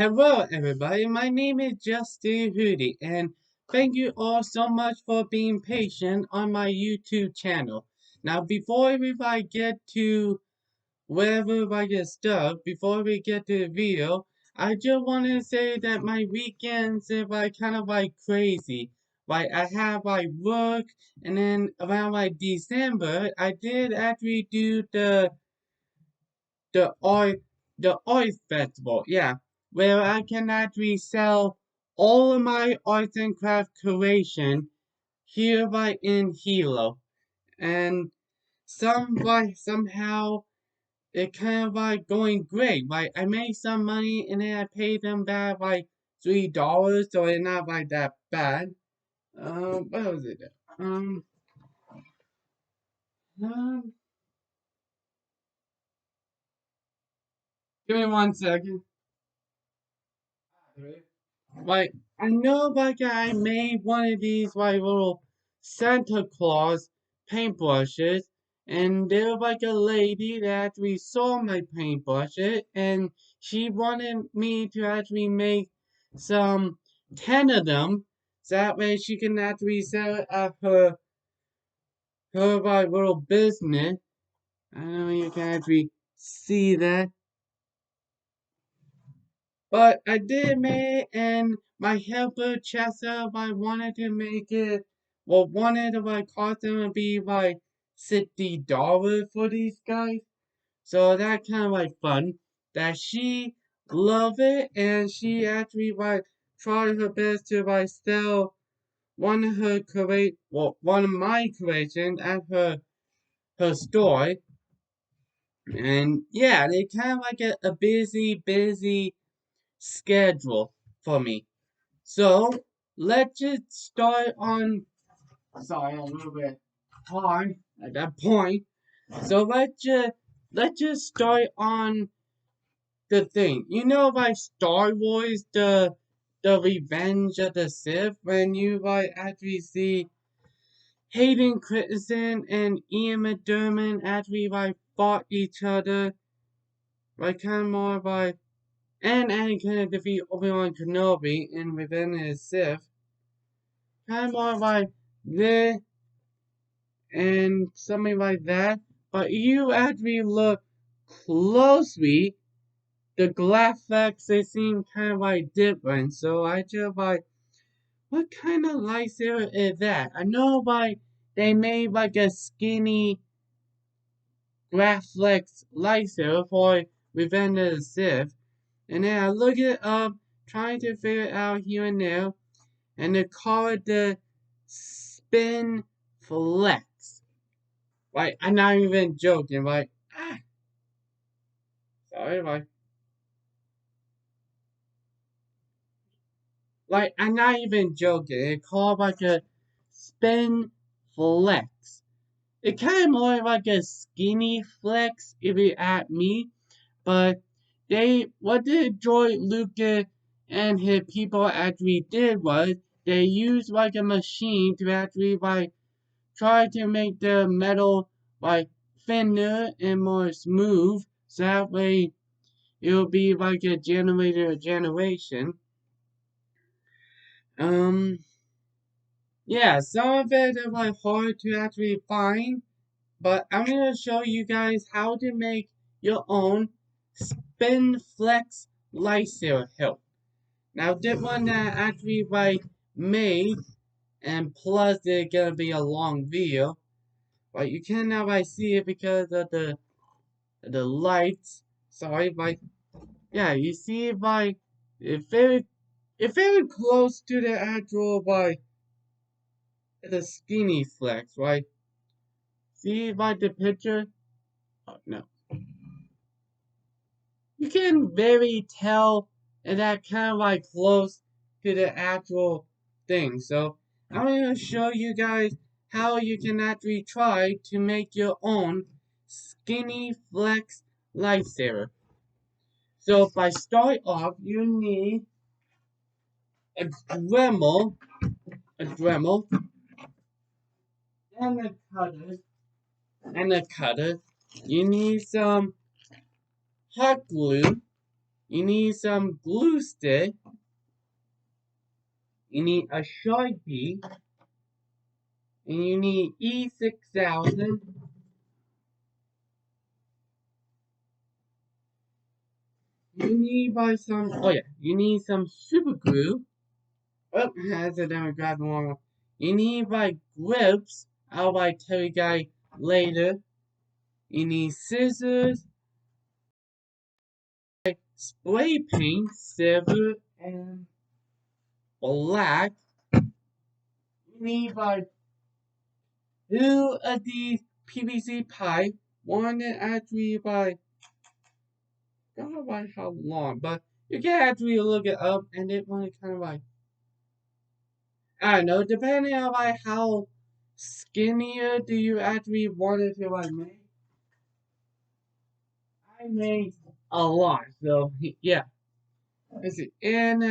Hello everybody, my name is Justin Hootie and thank you all so much for being patient on my YouTube channel. Now before we get to wherever I get stuck, before we get to the video, I just want to say that my weekends are kind of crazy. I have work and then around December I did actually do the oil the oil festival, yeah, where I can actually sell all of my arts and craft creation here in Hilo. And somehow it kind of going great. I made some money and then I paid them back $3, so it's not that bad. What was it? Um, um Give me 1 second. I know I made one of these little Santa Claus paintbrushes, and there was a lady that actually saw my paintbrushes, and she wanted me to actually make some 10 of them, so that way she can actually sell it at her little business. I don't know if you can actually see that. But I did make it, and my helper Chester, I wanted to make it, wanted to cost them to be $60 for these guys. So that kind of fun. That she loved it, and she actually tried her best to sell one of my creations at her store. And yeah, they kind of a busy schedule for me. So let's just start on. Sorry, a little bit hard at that point. So let's just start on the thing. You know, Star Wars, the Revenge of the Sith, when you actually see Hayden Christensen and Ian McDermott actually fought each other, kind of more and Anakin defeat Obi-Wan Kenobi in Revenge of the Sith. Kind of more this and something like that. But you actually look closely, the Graflex, they seem kind of different. So I just what kind of lightsaber is that? I know they made a skinny Graflex lightsaber for Revenge of the Sith. And then I look it up, trying to figure it out here and there, and they call it the Spinflex. I'm not even joking. Sorry, I'm not even joking. It's called a Spinflex. It kind of more like a skinny flex, if you ask me. But what did George Lucas and his people actually did was they used a machine to actually try to make the metal thinner and more smooth, so that way it'll be a generator generation. Yeah, some of it is hard to actually find, but I'm gonna show you guys how to make your own Spinflex lightsaber hilt. Now, this one that I actually made, and plus it's gonna be a long video, but you cannot see it because of the lights. Sorry, yeah, you see it's very close to the actual the skinny flex, right? See the picture? Oh no. You can very tell that kind of close to the actual thing. So I'm gonna show you guys how you can actually try to make your own skinny flex lightsaber. So if I start off, you need a Dremel, a Dremel, and a cutter, and a cutter. You need some hot glue, You need some glue stick. You need a sharpie. And you need E6000. You need you need some super glue. Oh, has it never grabbed one. You need grips. I'll tell you guys later. You need scissors, spray paint, silver and black. You need two of these PVC pipe. One that actually I don't know how long, but you can actually look it up and it might kind of I don't know, depending on how skinnier do you actually want it to make. I make a lot, so yeah. Let's see. And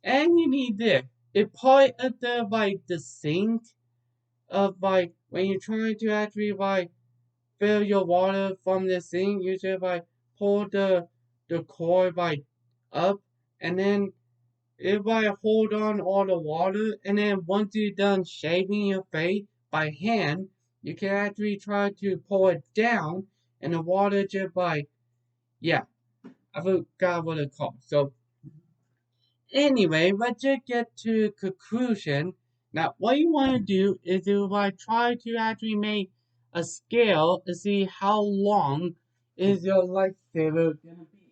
you need this. It's part of the sink of when you're trying to actually fill your water from the sink, you should pull the cord up and then if I hold on all the water, and then once you're done shaving your face by hand, you can actually try to pull it down, and the water just yeah, I forgot what it's called. So anyway, let's just get to conclusion. Now, what you want to do is try to actually make a scale to see how long is your lightsaber gonna be.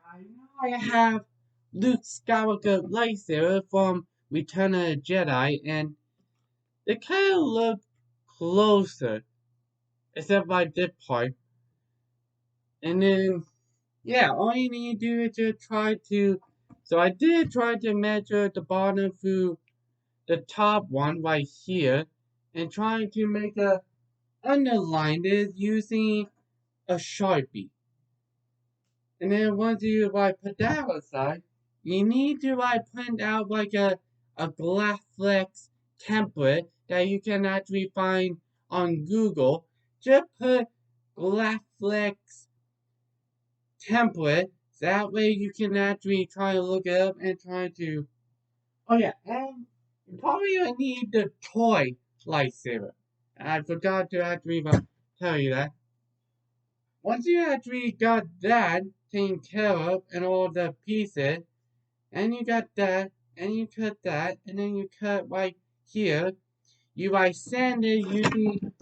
I know I have Luke Skywalker lightsaber from Return of the Jedi, and they kind of look closer, except this part. And then, yeah, all you need to do is just try to. So I did try to measure the bottom through the top one right here, and trying to make a underline it using a sharpie. And then once you put that aside, you need to print out a Graflex template that you can actually find on Google. Just put Graflex template. That way you can actually try to look it up and try to. Oh yeah, and you probably gonna need the toy lightsaber. I forgot to actually tell you that. Once you actually got that taken care of and all the pieces, and you got that, and you cut that, and then you cut right here, you sand it using,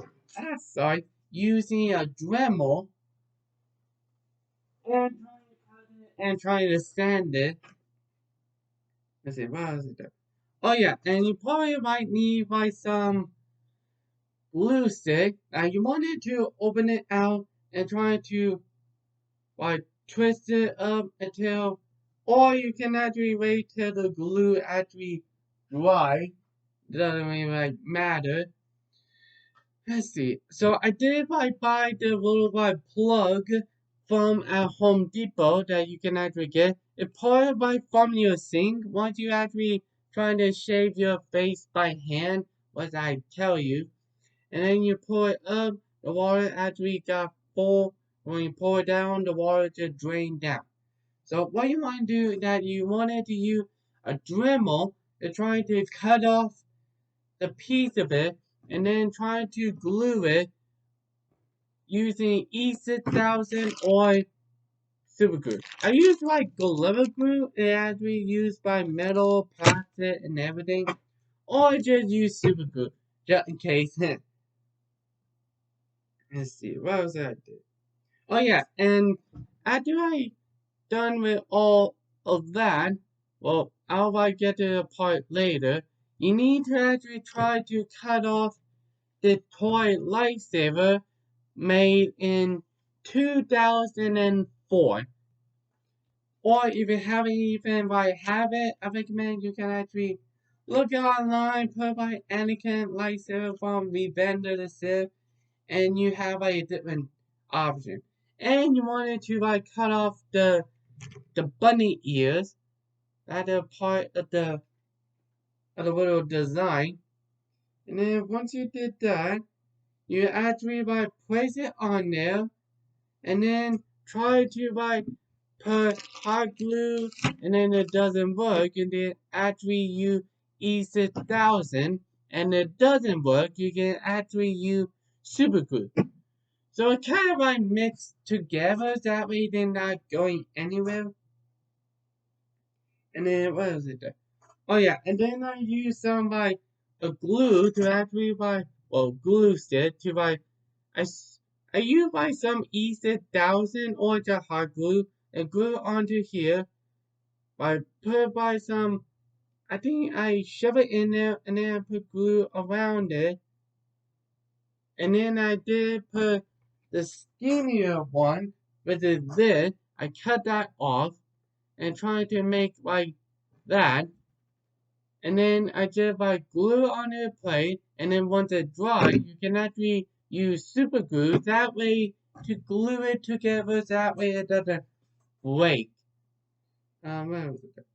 using a Dremel, and trying to sand it. Let's see, what else is there? Oh yeah, and you probably might need some glue stick. Now you wanted to open it out and try to twist it up until, or you can actually wait till the glue actually dry. Doesn't really matter. Let's see. So I did buy the little plug from at Home Depot that you can actually get. It's part of from your sink. Once you actually trying to shave your face by hand, what I tell you, and then you pull it up, the water actually got full. When you pour it down, the water just drained down. So what you want to do is that you wanted to use a Dremel to try to cut off the piece of it and then try to glue it using E6000 or super glue. I use Gorilla Glue, it actually used by metal, plastic, and everything. Or I just use super glue, just in case. Let's see, what else I did? Oh yeah, and after I done with all of that, well, I'll get to the part later. You need to actually try to cut off the toy lightsaber made in 2004. Or if you haven't even have it, I recommend you can actually look online, put Anakin lightsaber from Revenge of the Sith, and you have a different option. And you wanted to cut off the bunny ears that are part of the little design. And then once you did that, you actually place it on there and then try to put hot glue and then it doesn't work, and then actually you use 1,000 and it doesn't work, you can actually use super glue. So it kind of like mixed together, that way they're not going anywhere. And then what was it there? Oh yeah, and then I use some like a glue to actually like, well, glue stick to like, I, I use like some E6000 or just hot glue and glue it onto here. I put by some, I think I shove it in there and then I put glue around it. And then I did put the skinnier one with the lid. I cut that off and tried to make like that. And then I just like glue it on the plate. And then once it dry, you can actually use super glue. That way to glue it together. That way it doesn't break. Where was it?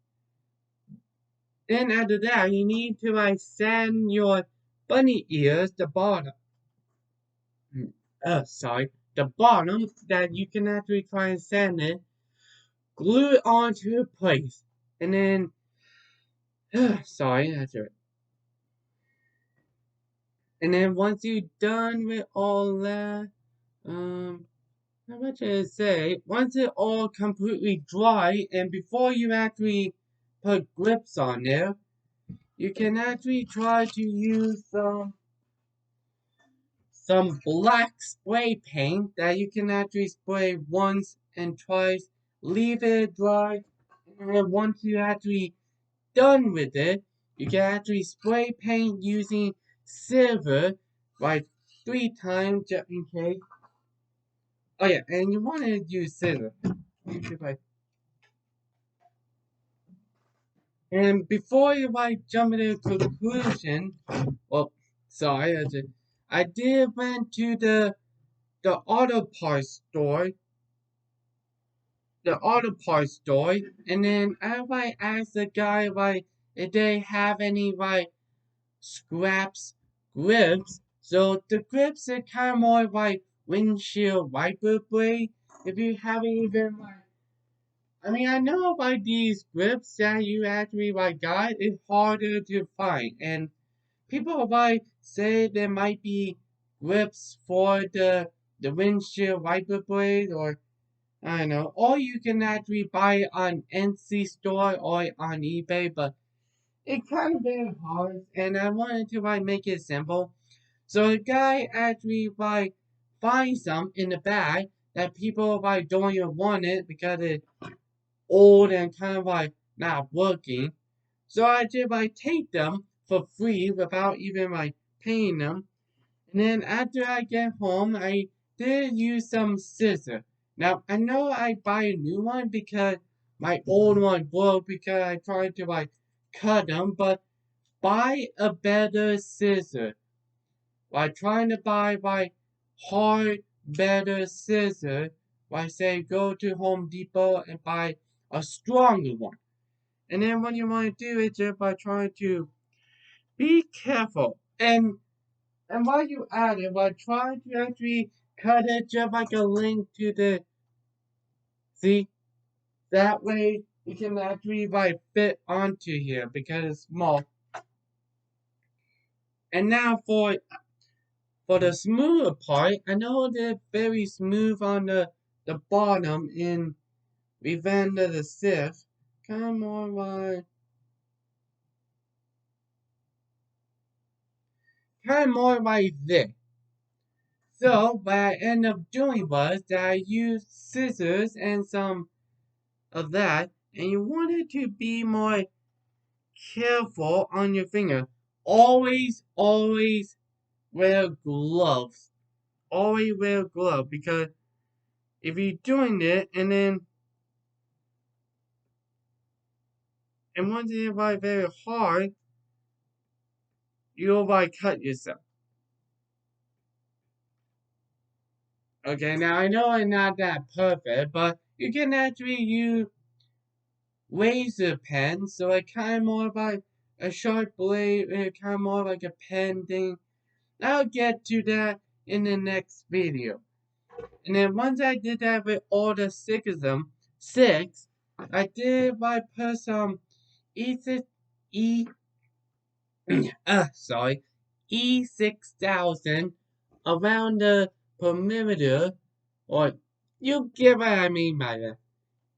Then after that, you need to like sand your bunny ears, the bottom. Sorry, the bottom that you can actually try and sand it, glue it onto a place, and then, sorry, that's it. And then once you're done with all that, how much did it say? Once it all completely dry, and before you actually put grips on there, you can actually try to use some black spray paint that you can actually spray once and twice, leave it dry, and then once you actually done with it, you can actually spray paint using silver like 3 times just in case. Oh yeah, and you want to use scissor. And before you like jump into conclusion, well, sorry, I did went to the auto parts store, and then I like asked the guy like if they have any like scraps grips. So the grips are kind of more like windshield wiper blade. If you haven't even like, I mean, I know about these grips that you actually like got. It's harder to find, and people like say there might be grips for the windshield wiper blade, or I don't know, or you can actually buy it on NC store or on eBay, but it kind of very hard, and I wanted to like make it simple. So the guy actually like find some in the bag that people like don't even want it because it's old and kind of like not working. So I just like take them for free without even like paying them. And then after I get home, I did use some scissor. Now I know I buy a new one because my old one broke because I tried to like cut them, but buy a better scissor. Like trying to buy like hard, better scissor. Like say go to Home Depot and buy a stronger one. And then what you want to do is just by trying to be careful and while you at it, like try to actually cut it just like a link to the see that way you can actually like fit onto here because it's small. And now for the smoother part, I know they're very smooth on the bottom in Revenge of the Sith. Come on, kind of more like this. So what I ended up doing was that I used scissors and some of that, and you wanted to be more careful on your finger. Always, always wear gloves. Always wear gloves because if you're doing it and once you like very hard, you'll like cut yourself. Okay, now I know I'm not that perfect, but you can actually use laser pen, so it kind of more like a sharp blade, kind of more like a pen thing. I'll get to that in the next video. And then once I did that with all the six of them, 6, I did like put some E6, E, sorry, E6000 around the perimeter, or you get what I mean by that.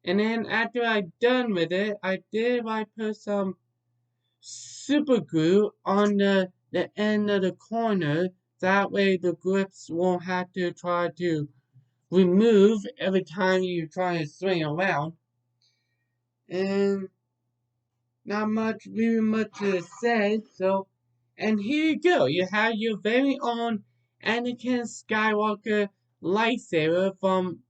And then after I done with it, I did like put some super glue on the end of the corner. That way the grips won't have to try to remove every time you try to swing around. And not much, really much to say. So, and here you go. You have your very own Anakin Skywalker lightsaber from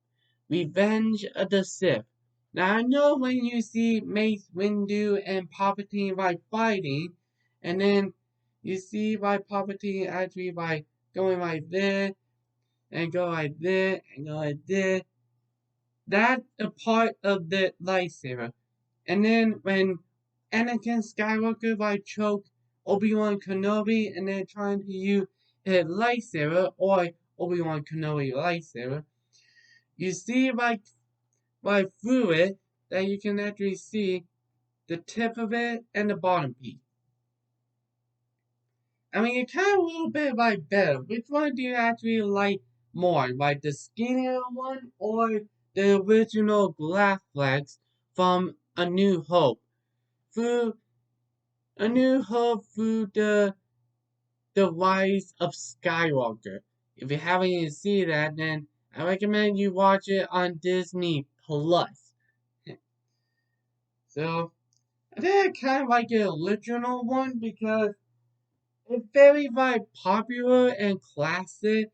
Revenge of the Sith. Now I know when you see Mace, Windu, and Palpatine like fighting, and then you see like Palpatine actually like going like this, and go like this, and go like this. That's a part of the lightsaber. And then when Anakin Skywalker like choked Obi-Wan Kenobi and then trying to use his lightsaber or Obi-Wan Kenobi lightsaber, you see like through it that you can actually see the tip of it and the bottom piece. I mean, it's kind of a little bit like better. Which one do you actually like more? Like the skinnier one or the original Graflex from A New Hope? Through A New Hope through the Rise of Skywalker. If you haven't even seen that, then I recommend you watch it on Disney Plus. So I think I kind of like the original one because it's very like popular and classic.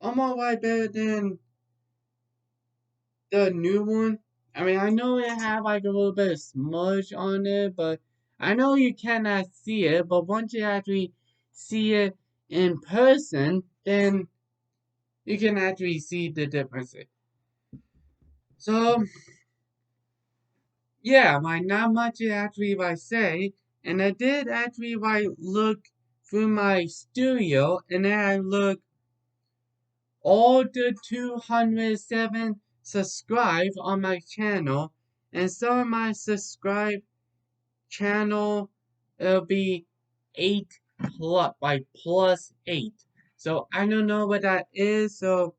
Almost like better than the new one. I mean, I know it had like a little bit of smudge on it, but I know you cannot see it. But once you actually see it in person, then you can actually see the differences. So yeah, like not much to actually like say, and I did actually like look through my studio, and then I looked all the 207 subscribed on my channel, and some of my subscribed channel it'll be 8 plus, like plus 8. So I don't know what that is. So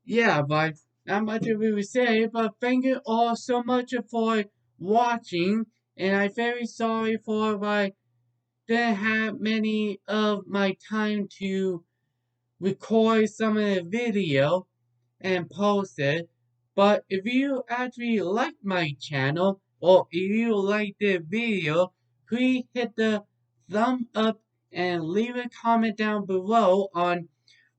yeah, but not much to really say. But thank you all so much for watching, and I'm very sorry for like didn't have many of my time to record some of the video and post it. But if you actually like my channel or if you like the video, please hit the thumb up and leave a comment down below on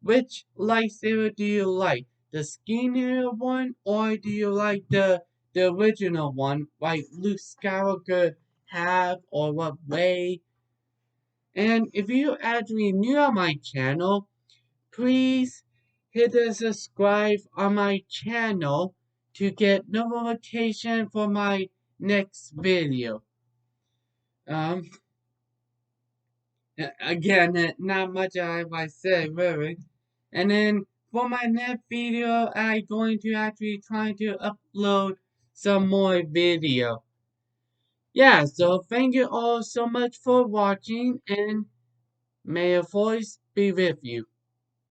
which lightsaber do you like, the skinnier one or do you like the original one like Luke Skywalker have or what way. And if you actually new on my channel, please hit the subscribe on my channel to get notification for my next video. Um, again, not much I say really. And then for my next video, I'm going to actually try to upload some more video. Yeah, so thank you all so much for watching and may your voice be with you.